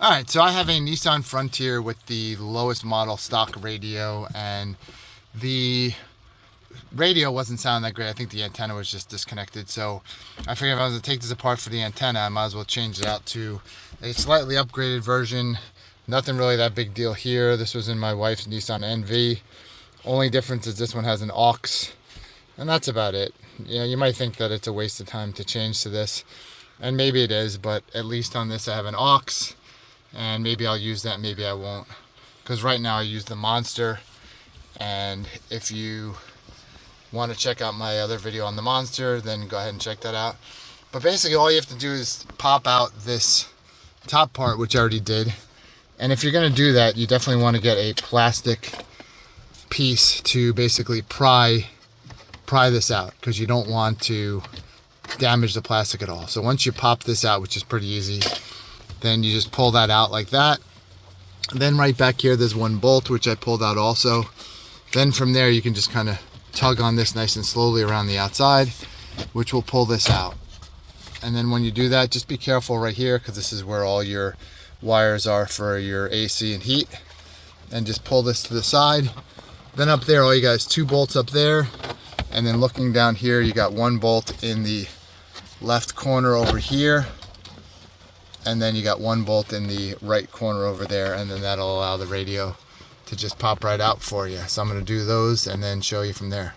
Alright, so I have a Nissan Frontier with the lowest model stock radio, and the radio wasn't sounding that great. I think the antenna was just disconnected, so I figured if I was going to take this apart for the antenna, I might as well change it out to a slightly upgraded version. Nothing really that big deal here. This was in my wife's Nissan NV. Only difference is this one has an aux, and that's about it. You might think that it's a waste of time to change to this, and maybe it is, but at least on this I have an aux, and maybe I'll use that, maybe I won't, because right now I use the Monster. And if you want to check out my other video on the Monster, then go ahead and check that out. But basically all you have to do is pop out this top part, which I already did. And if you're going to do that, you definitely want to get a plastic piece to basically pry this out, because you don't want to damage the plastic at all. So once you pop this out, which is pretty easy, then you just pull that out like that. Then right back here there's one bolt which I pulled out also. Then from there you can just kind of tug on this nice and slowly around the outside, which will pull this out. And then when you do that, just be careful right here, because this is where all your wires are for your AC and heat. And just pull this to the side. Then up there all you got is 2 bolts up there, and then looking down here you got 1 bolt in the left corner over here, and then you got 1 bolt in the right corner over there, and then that'll allow the radio to just pop right out for you. So I'm going to do those and then show you from there.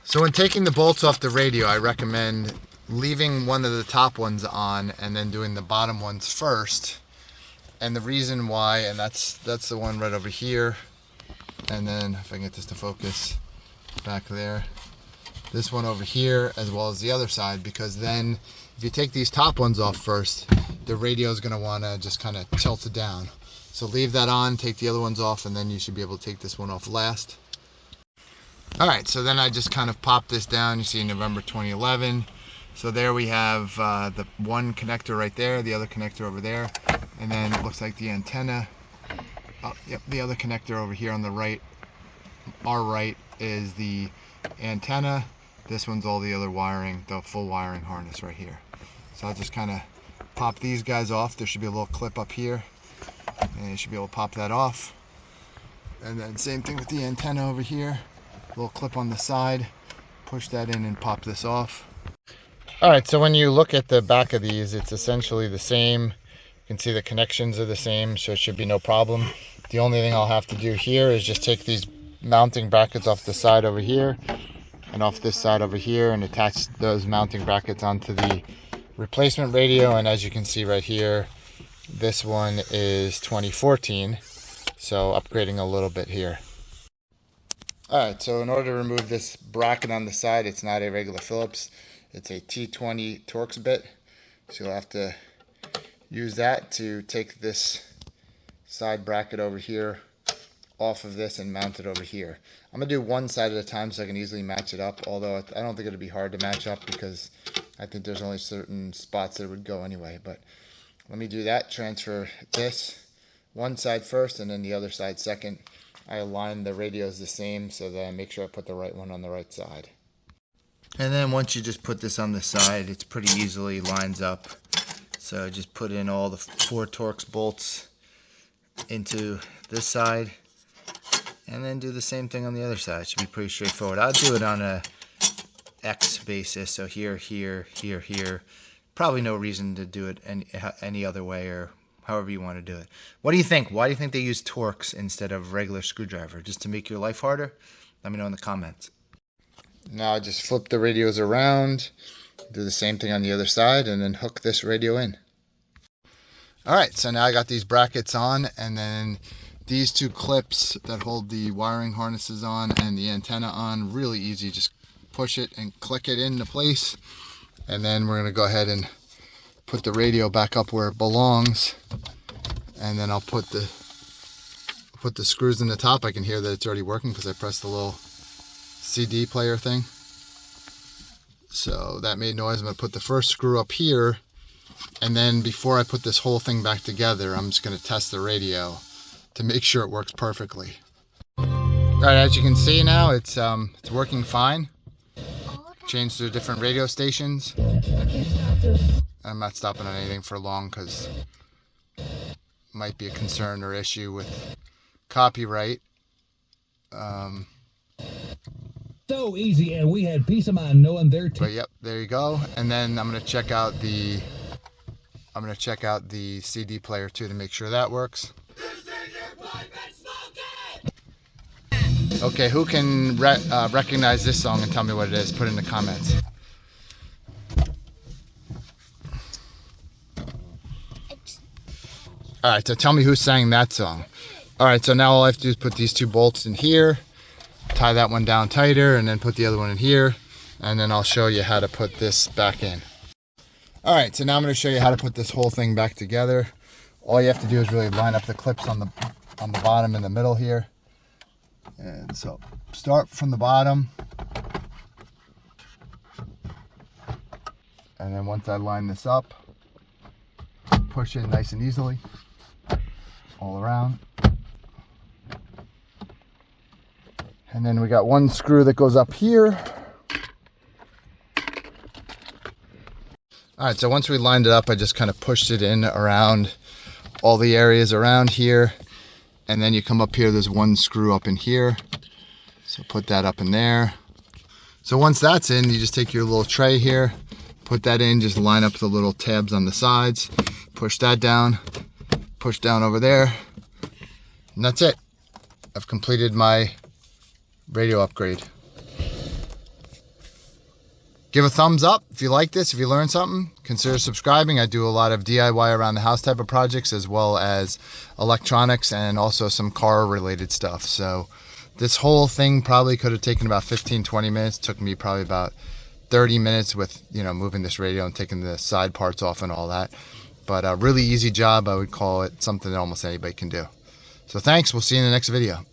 So when taking the bolts off the radio, I recommend leaving one of the top ones on and then doing the bottom ones first. And the reason why, and that's the one right over here, and then if I can get this to focus back there, this one over here as well as the other side, because then if you take these top ones off first, the radio is going to want to just kind of tilt it down. So leave that on, take the other ones off, and then you should be able to take this one off last. Alright, so then I just kind of pop this down. You see November 2011. So there we have the one connector right there, the other connector over there, and then it looks like the antenna. Oh, yep, the other connector over here on the right, our right, is the antenna. This one's all the other wiring, the full wiring harness right here. So I'll just kind of pop these guys off. There should be a little clip up here, and you should be able to pop that off. And then same thing with the antenna over here, little clip on the side, push that in and pop this off. Alright, so when you look at the back of these, it's essentially the same. You can see the connections are the same, so it should be no problem. The only thing I'll have to do here is just take these mounting brackets off the side over here and off this side over here and attach those mounting brackets onto the replacement radio. And as you can see right here, this one is 2014, so upgrading a little bit here. Alright, so in order to remove this bracket on the side, it's not a regular Phillips, it's a T20 Torx bit. So you'll have to use that to take this side bracket over here off of this and mount it over here. I'm going to do one side at a time so I can easily match it up, although I don't think it'll be hard to match up because I think there's only certain spots that would go anyway. But let me do that, transfer this one side first and then the other side second. I align the radios the same so that I make sure I put the right one on the right side. And then once you just put this on the side, it's pretty easily lines up. So just put in all the 4 Torx bolts into this side and then do the same thing on the other side. It should be pretty straightforward. I'll do it on a X basis, so here, here, here, here. Probably no reason to do it any other way or however you want to do it. What do you think? Why do you think they use Torx instead of regular screwdriver? Just to make your life harder? Let me know in the comments. Now I just flip the radios around, do the same thing on the other side, and then hook this radio in. Alright, so now I got these brackets on, and then these 2 clips that hold the wiring harnesses on and the antenna on, really easy. Just push it and click it into place, and then we're going to go ahead and put the radio back up where it belongs, and then I'll put the screws in the top. I can hear that it's already working because I pressed the little CD player thing. So that made noise. I'm going to put the first screw up here, and then before I put this whole thing back together, I'm just going to test the radio to make sure it works perfectly. Alright, as you can see now, it's working fine. Changed to different radio stations. I'm not stopping on anything for long because might be a concern or issue with copyright. So easy, and we had peace of mind knowing their but yep, there you go. And then I'm gonna check out the CD player too to make sure that works. Okay, who can recognize this song and tell me what it is? Put it in the comments. Alright, so tell me who sang that song. Alright, so now all I have to do is put these 2 bolts in here, tie that one down tighter, and then put the other one in here, and then I'll show you how to put this back in. Alright, so now I'm going to show you how to put this whole thing back together. All you have to do is really line up the clips on the bottom and the middle here. And so start from the bottom, and then once I line this up, push in nice and easily all around. And then we got 1 screw that goes up here. Alright, so once we lined it up, I just kind of pushed it in around all the areas around here. And then you come up here, there's 1 screw up in here. So put that up in there. So once that's in, you just take your little tray here, put that in, just line up the little tabs on the sides, push that down, push down over there, and that's it. I've completed my radio upgrade. Give a thumbs up if you like this, if you learned something. Consider subscribing. I do a lot of DIY around the house type of projects, as well as electronics and also some car related stuff. So this whole thing probably could have taken about 15-20 minutes. It took me probably about 30 minutes with, you know, moving this radio and taking the side parts off and all that. But a really easy job. I would call it something that almost anybody can do. So thanks. We'll see you in the next video.